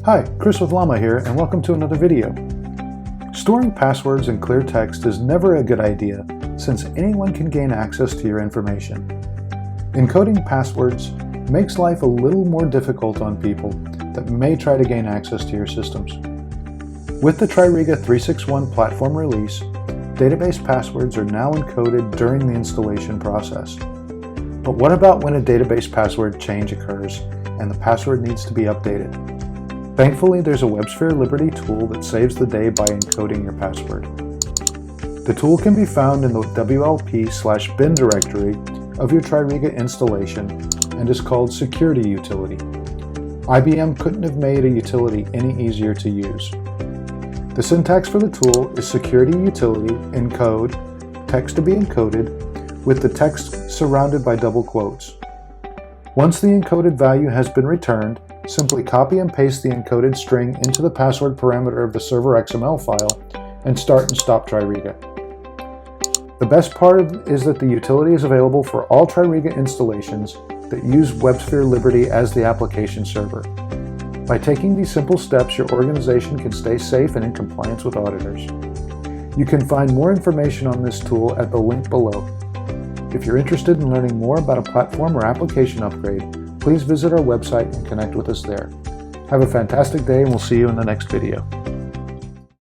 Hi, Chris with Llama here, and welcome to another video. Storing passwords in clear text is never a good idea, since anyone can gain access to your information. Encoding passwords makes life a little more difficult on people that may try to gain access to your systems. With the TRIRIGA 3.6.1 platform release, database passwords are now encoded during the installation process. But what about when a database password change occurs and the password needs to be updated? Thankfully, there's a WebSphere Liberty tool that saves the day by encoding your password. The tool can be found in the WLP/bin directory of your TRIRIGA installation and is called Security Utility. IBM couldn't have made a utility any easier to use. The syntax for the tool is Security Utility encode text to be encoded with the text surrounded by double quotes. Once the encoded value has been returned, simply copy and paste the encoded string into the password parameter of the server XML file and start and stop TRIRIGA. The best part is that the utility is available for all TRIRIGA installations that use WebSphere Liberty as the application server. By taking these simple steps, your organization can stay safe and in compliance with auditors. You can find more information on this tool at the link below. If you're interested in learning more about a platform or application upgrade, please visit our website and connect with us there. Have a fantastic day, and we'll see you in the next video.